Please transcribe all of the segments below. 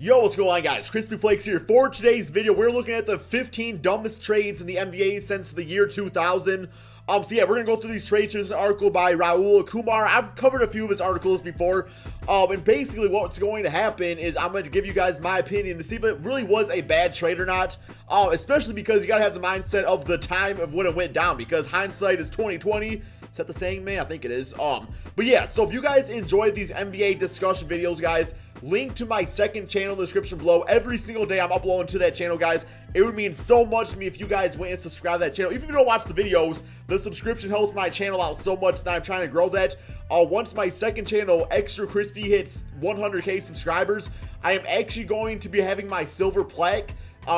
Yo, what's going on, guys? Crispy Flakes here. For today's video, we're looking at the 15 dumbest trades in the NBA since the year 2000. So yeah, we're gonna go through these trades. Here's an article by Raul Kumar. I've covered a few of his articles before. And basically what's going to happen is I'm going to give you guys my opinion to see if it really was a bad trade or not. Especially because you gotta have the mindset of the time of when it went down, because hindsight is 2020. Is that the saying, man? I think it is. But yeah, so if you guys enjoyed these NBA discussion videos, guys, link to my second channel in the description below. Every single day I'm uploading to that channel, guys. It would mean so much to me if you guys went and subscribe to that channel. Even if you don't watch the videos, the subscription helps my channel out so much that I'm trying to grow that. Once my second channel, Extra Crispy, hits 100k subscribers, I am actually going to be having my silver plaque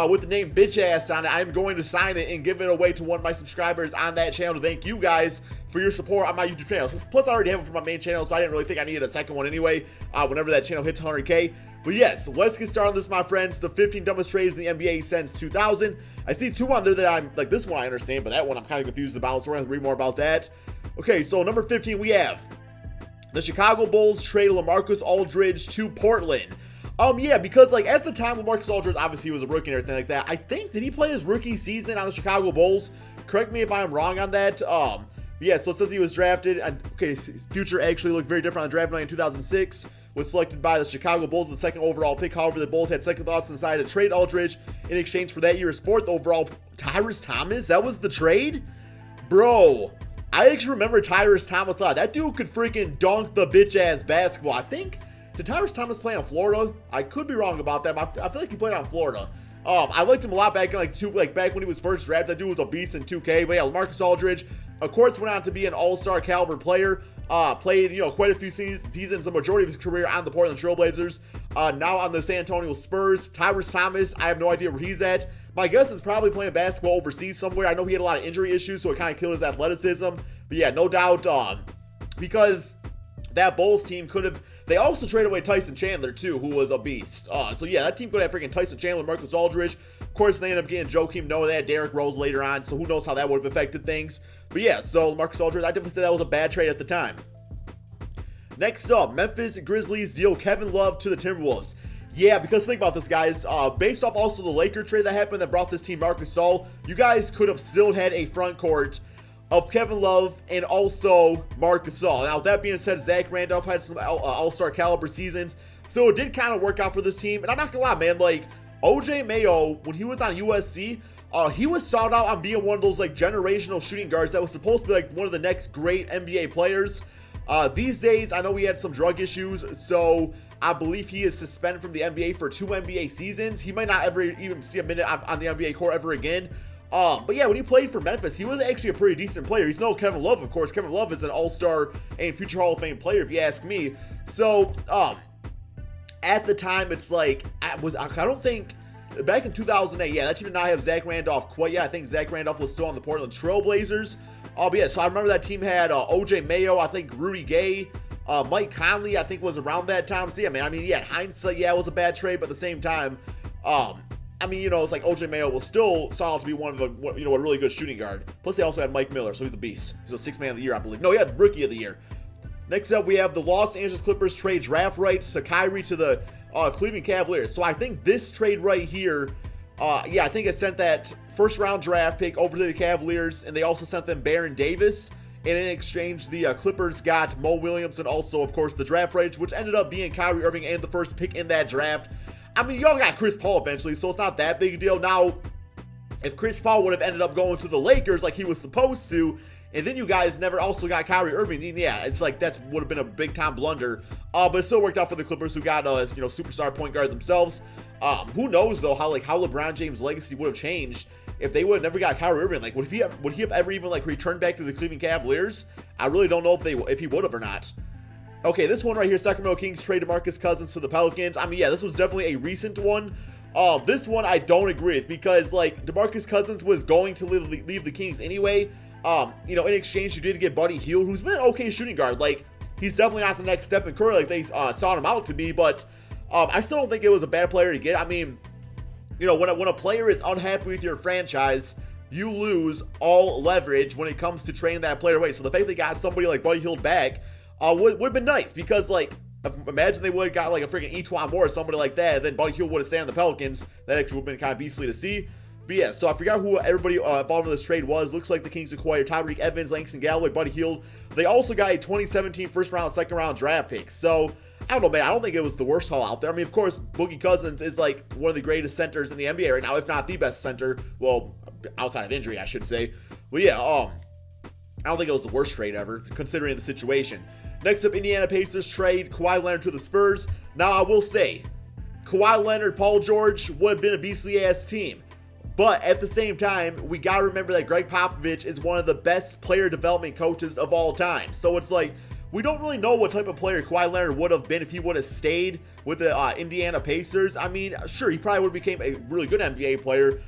with the name Bitch Ass on it. I'm going to sign it and give it away to one of my subscribers on that channel to thank you guys for your support on my YouTube channel. Plus, I already have it for my main channel, so I didn't really think I needed a second one anyway, whenever that channel hits 100k. But yes, let's get started on this, my friends. The 15 dumbest trades in the NBA since 2000. I see two on there that I'm, like, this one I understand, but that one I'm kind of confused about, so we're going to read more about that. Okay, so number 15, we have the Chicago Bulls trade LaMarcus Aldridge to Portland. Yeah, because, like, at the time, LaMarcus Aldridge, obviously, he was a rookie and everything like that. I think, did he play his rookie season on the Chicago Bulls? Correct me if I'm wrong on that. Yeah, so it says he was drafted. Okay, his future actually looked very different on draft night in 2006. Was selected by the Chicago Bulls, the second overall pick. However, the Bulls had second thoughts and decided to trade Aldridge in exchange for that year's fourth overall. Tyrese Thomas? That was the trade? Bro, I actually remember Tyrese Thomas. That dude could freaking dunk the bitch-ass basketball. I think, did Tyrese Thomas play on Florida? I could be wrong about that, but I feel like he played on Florida. I liked him a lot back in back when he was first drafted. That dude was a beast in 2K. But yeah, LaMarcus Aldridge, of course, went on to be an all-star caliber player. Played, quite a few seasons, the majority of his career on the Portland Trail Blazers. Now on the San Antonio Spurs. Tyrese Thomas, I have no idea where he's at. My guess is probably playing basketball overseas somewhere. I know he had a lot of injury issues, so it kind of killed his athleticism. But yeah, no doubt, because that Bulls team could have. They also traded away Tyson Chandler, too, who was a beast. So, yeah, that team could have freaking Tyson Chandler, Marcus Aldridge. Of course, they ended up getting Joakim Noah. They had Derrick Rose later on, so who knows how that would have affected things. But, yeah, so Marcus Aldridge, I definitely say that was a bad trade at the time. Next up, Memphis Grizzlies deal Kevin Love to the Timberwolves. Yeah, because think about this, guys. Based off also the Laker trade that happened that brought this team Marcus Gasol, you guys could have still had a front court of Kevin Love and also Marc Gasol. Now, with that being said, Zach Randolph had some all-star caliber seasons, so it did kind of work out for this team. And I'm not gonna lie, man, like, OJ Mayo, when he was on USC, he was sought out on being one of those, like, generational shooting guards that was supposed to be, like, one of the next great NBA players. These days, I know he had some drug issues, so I believe he is suspended from the NBA for 2 NBA seasons. He might not ever even see a minute on the NBA court ever again. But yeah, when he played for Memphis, he was actually a pretty decent player. He's no Kevin Love, of course. Kevin Love is an all-star and future Hall of Fame player, if you ask me. So, at the time, it's like, I don't think, back in 2008, yeah, that team did not have Zach Randolph quite yet. I think Zach Randolph was still on the Portland Trail Blazers. But yeah, so I remember that team had OJ Mayo, I think Rudy Gay, Mike Conley, I think was around that time. So yeah, man, I mean, yeah, hindsight, yeah, it was a bad trade, but at the same time, I mean, it's like OJ Mayo was still sought to be one of the, a really good shooting guard. Plus, they also had Mike Miller, so he's a beast. He's a 6th man of the year, I believe. No, he had Rookie of the Year. Next up, we have the Los Angeles Clippers trade draft rights to Kyrie to the Cleveland Cavaliers. So I think this trade right here, yeah, I think it sent that first-round draft pick over to the Cavaliers, and they also sent them Baron Davis. And in exchange, the Clippers got Mo Williams and also, of course, the draft rights, which ended up being Kyrie Irving and the first pick in that draft. I mean, y'all got Chris Paul eventually, so it's not that big a deal. Now, if Chris Paul would have ended up going to the Lakers like he was supposed to, and then you guys never also got Kyrie Irving, then yeah, it's like that would have been a big-time blunder. But it still worked out for the Clippers, who got a superstar point guard themselves. Who knows, though, how LeBron James' legacy would have changed if they would have never got Kyrie Irving. Like, would he have ever even, like, returned back to the Cleveland Cavaliers? I really don't know if he would have or not. Okay, this one right here, Sacramento Kings trade DeMarcus Cousins to the Pelicans. I mean, yeah, this was definitely a recent one. This one I don't agree with because, like, DeMarcus Cousins was going to leave the Kings anyway. In exchange, you did get Buddy Hield, who's been an okay shooting guard. Like, he's definitely not the next Stephen Curry like they sought him out to be, but I still don't think it was a bad player to get. I mean, when a player is unhappy with your franchise, you lose all leverage when it comes to trading that player away. So the fact they got somebody like Buddy Hield back would have been nice because, like, Imagine they would have got like a freaking Etwan Moore or somebody like that, and then Buddy Hield would have stayed on the Pelicans. That actually would have been kind of beastly to see. But yeah, so I forgot who everybody involved in this trade was. Looks like the Kings acquired Tyreek Evans, Langston Galloway, Buddy Hield. They also got a 2017 first round, second round draft pick. So I don't know, man. I don't think it was the worst haul out there. I mean, of course, Boogie Cousins is like one of the greatest centers in the NBA right now, if not the best center. Well, outside of injury, I should say. But yeah, I don't think it was the worst trade ever, considering the situation. Next up, Indiana Pacers trade Kawhi Leonard to the Spurs. Now, I will say, Kawhi Leonard, Paul George would have been a beastly-ass team. But at the same time, we got to remember that Greg Popovich is one of the best player development coaches of all time. So it's like, we don't really know what type of player Kawhi Leonard would have been if he would have stayed with the Indiana Pacers. I mean, sure, he probably would have became a really good NBA player.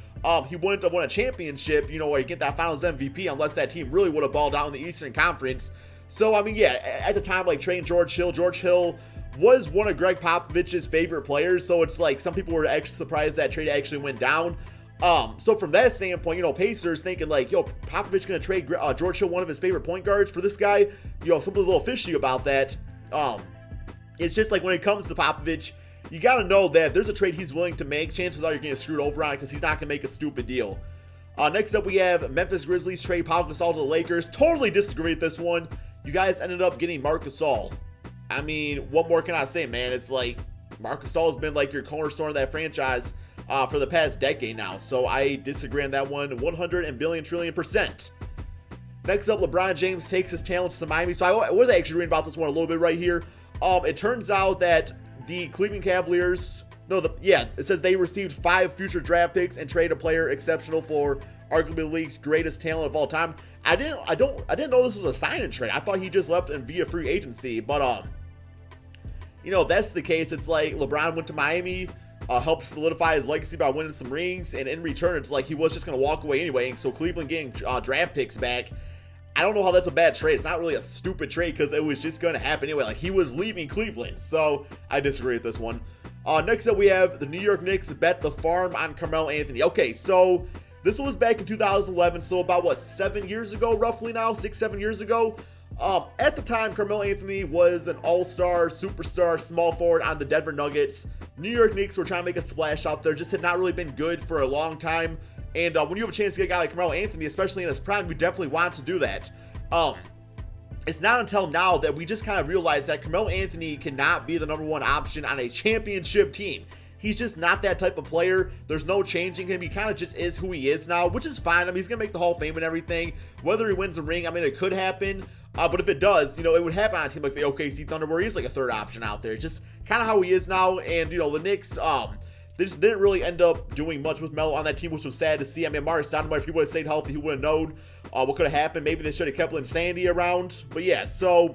He wouldn't have won a championship, you know, or get that Finals MVP unless that team really would have balled out in the Eastern Conference. So, I mean, yeah, at the time, like, trading George Hill was one of Greg Popovich's favorite players. So it's like some people were actually surprised that trade actually went down. So from that standpoint, you know, Pacers thinking like, yo, Popovich gonna trade George Hill, one of his favorite point guards, for this guy. You know, something's a little fishy about that. It's just like when it comes to Popovich, you gotta know that if there's a trade he's willing to make, chances are you're getting screwed over on it because he's not gonna make a stupid deal. Next up, we have Memphis Grizzlies trade Pau Gasol to the Lakers. Totally disagree with this one. You guys ended up getting Marc Gasol. I mean, what more can I say, man? It's like Marc Gasol has been like your cornerstone of that franchise for the past decade now. So I disagree on that one 100 billion trillion %. Next up, LeBron James takes his talents to Miami. So I was actually reading about this one a little bit right here. It turns out that the Cleveland Cavaliers, it says they received 5 future draft picks and trade a player exceptional for arguably the league's greatest talent of all time. I didn't know this was a sign and trade. I thought he just left and via free agency. But you know, if that's the case, it's like LeBron went to Miami, helped solidify his legacy by winning some rings, and in return, it's like he was just going to walk away anyway. And so Cleveland getting draft picks back, I don't know how that's a bad trade. It's not really a stupid trade because it was just going to happen anyway. Like, he was leaving Cleveland, so I disagree with this one. Next up, we have the New York Knicks bet the farm on Carmelo Anthony. Okay, so this was back in 2011, so about, what, 7 years ago, roughly now? 6-7 years ago? At the time, Carmelo Anthony was an all-star, superstar, small forward on the Denver Nuggets. New York Knicks were trying to make a splash out there, just had not really been good for a long time. And when you have a chance to get a guy like Carmelo Anthony, especially in his prime, you definitely want to do that. It's not until now that we just kind of realize that Carmelo Anthony cannot be the #1 option on a championship team. He's just not that type of player. There's no changing him. He kind of just is who he is now, which is fine. I mean, he's going to make the Hall of Fame and everything. Whether he wins a ring, I mean, it could happen. But if it does, you know, it would happen on a team like the OKC Thunder where he's like a third option out there. It's just kind of how he is now. And, you know, the Knicks, they just didn't really end up doing much with Melo on that team, which was sad to see. I mean, Marcus Stoudemire, if he would have stayed healthy, he would have known what could have happened. Maybe they should have kept Lynn Sandy around. But yeah, so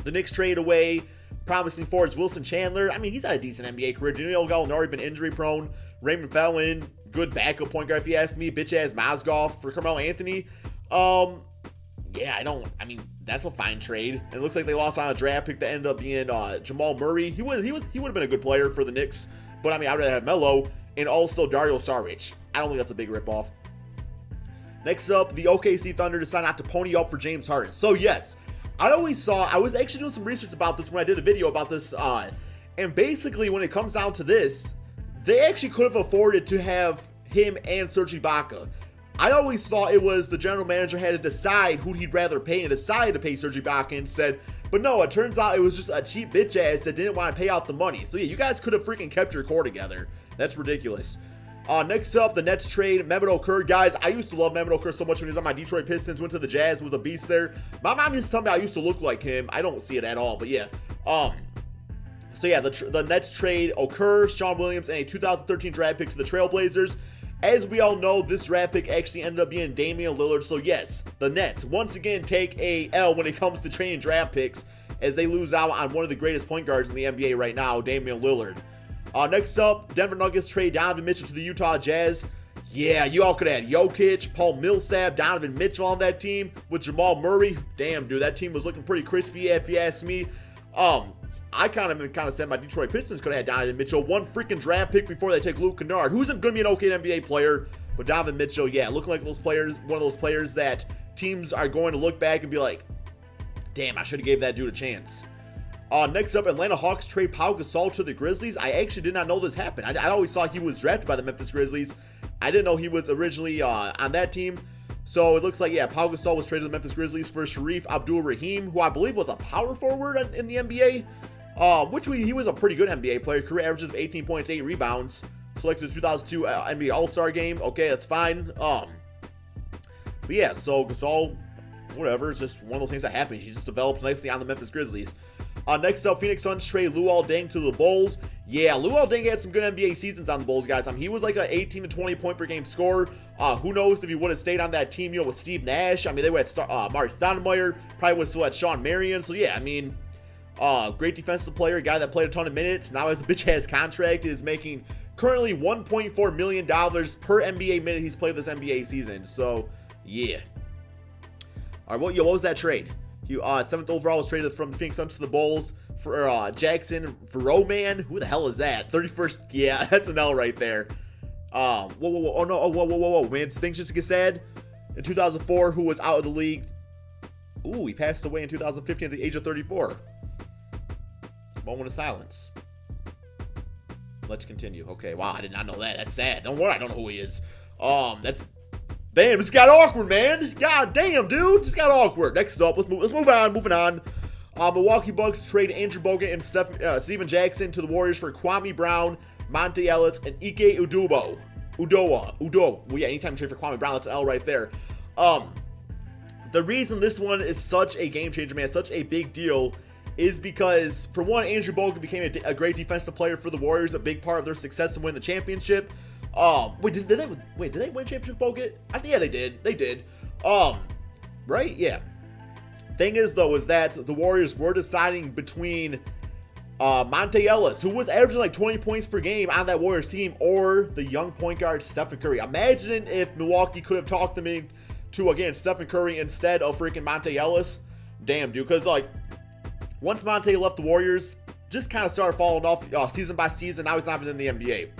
the Knicks trade away promising forwards Wilson Chandler. I mean, he's had a decent NBA career. Danilo Gallinari been injury prone. Raymond Felton, good backup point guard if you ask me. Bitch ass Mozgov for Carmelo Anthony. Yeah, I mean, that's a fine trade. And it looks like they lost on a draft pick that ended up being Jamal Murray. He would have been a good player for the Knicks. But I mean, I'd rather have Melo and also Dario Saric. I don't think that's a big ripoff. Next up, the OKC Thunder decide not to pony up for James Harden. So yes, I was actually doing some research about this when I did a video about this. And basically, when it comes down to this, they actually could have afforded to have him and Serge Ibaka. I always thought it was the general manager had to decide who he'd rather pay and decided to pay Serge Ibaka instead. But no, it turns out it was just a cheap bitch ass that didn't want to pay out the money. So yeah, you guys could have freaking kept your core together. That's ridiculous. Next up, the Nets trade Mehmet Okur. Guys, I used to love Mehmet Okur so much when he was on my Detroit Pistons, went to the Jazz, was a beast there. My mom used to tell me I used to look like him. I don't see it at all, but yeah. So yeah, the Nets trade Okur, Sean Williams, and a 2013 draft pick to the Trailblazers. As we all know, this draft pick actually ended up being Damian Lillard. So yes, the Nets once again take a L when it comes to trading draft picks as they lose out on one of the greatest point guards in the NBA right now, Damian Lillard. Next up, Denver Nuggets trade Donovan Mitchell to the Utah Jazz. Yeah, you all could have had Jokic, Paul Millsap, Donovan Mitchell on that team with Jamal Murray. Damn, dude, that team was looking pretty crispy if you ask me. I kind of said my Detroit Pistons could have had Donovan Mitchell, one freaking draft pick before they take Luke Kennard, who's going to be an okay NBA player. But Donovan Mitchell, yeah, looking like those players, one of those players that teams are going to look back and be like, damn, I should have gave that dude a chance. Next up, Atlanta Hawks trade Pau Gasol to the Grizzlies. I actually did not know this happened. I always thought he was drafted by the Memphis Grizzlies. I didn't know he was originally on that team. So it looks like, yeah, Pau Gasol was traded to the Memphis Grizzlies for Sharif Abdul-Rahim, who I believe was a power forward in the NBA. He was a pretty good NBA player. Career averages of 18 points, 8 rebounds. Selected the 2002 NBA All-Star game. Okay, that's fine. But yeah, so Gasol, whatever. It's just one of those things that happen. He just developed nicely on the Memphis Grizzlies. Next up, Phoenix Suns trade Luol Deng to the Bulls. Yeah, Luol Deng had some good NBA seasons on the Bulls, guys. He was like an 18 to 20 point per game scorer. Who knows if he would have stayed on that team, with Steve Nash. They would have Mark Stoudemire. Probably would have still had Sean Marion. So yeah, great defensive player, a guy that played a ton of minutes. Now has a bitch-ass contract. Is making currently $1.4 million per NBA minute he's played this NBA season. So yeah. All right, what was that trade? He 7th overall was traded from the Phoenix Suns to the Bulls for Jackson Veroman. Who the hell is that? 31st. Yeah, that's an L right there. Whoa, man. Things just get sad. In 2004, who was out of the league? Ooh, he passed away in 2015 at the age of 34. Moment of silence. Let's continue. Okay, wow, I did not know that. That's sad. Don't worry, I don't know who he is. Damn, this got awkward, man. God damn, dude. Just got awkward. Next up, let's move on. Moving on. Milwaukee Bucks trade Andrew Bogut and Steven Jackson to the Warriors for Kwame Brown, Monte Ellis, and Ike Udoa. Well, yeah, anytime you trade for Kwame Brown, that's an L right there. The reason this one is such a game changer, man, such a big deal, is because, for one, Andrew Bogut became a great defensive player for the Warriors, a big part of their success in winning the championship. Did they win championship, Bogut? Yeah, they did. They did. Right? Yeah. Thing is, though, is that the Warriors were deciding between Monte Ellis, who was averaging like 20 points per game on that Warriors team, or the young point guard Stephen Curry. Imagine if Milwaukee could have talked them into, again, Stephen Curry instead of freaking Monte Ellis. Damn, dude. Because, like, once Monte left the Warriors, just kind of started falling off season by season. Now he's not even in the NBA,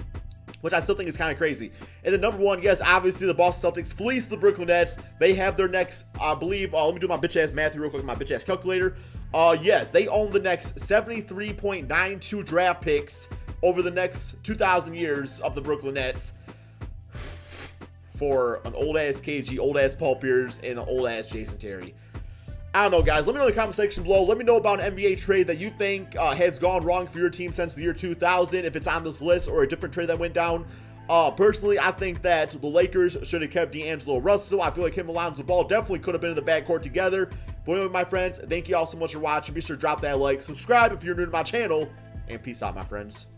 which I still think is kind of crazy. And then number one, yes, obviously the Boston Celtics fleece the Brooklyn Nets. They have their next, I believe, let me do my bitch-ass math real quick, my bitch-ass calculator. Yes, they own the next 73.92 draft picks over the next 2,000 years of the Brooklyn Nets for an old-ass KG, old-ass Paul Pierce, and an old-ass Jason Terry. I don't know, guys. Let me know in the comment section below. Let me know about an NBA trade that you think has gone wrong for your team since the year 2000, if it's on this list, or a different trade that went down. Personally, I think that the Lakers should have kept D'Angelo Russell. I feel like him and Lonzo Ball definitely could have been in the backcourt together. But anyway, my friends, thank you all so much for watching. Be sure to drop that like, subscribe if you're new to my channel, and peace out, my friends.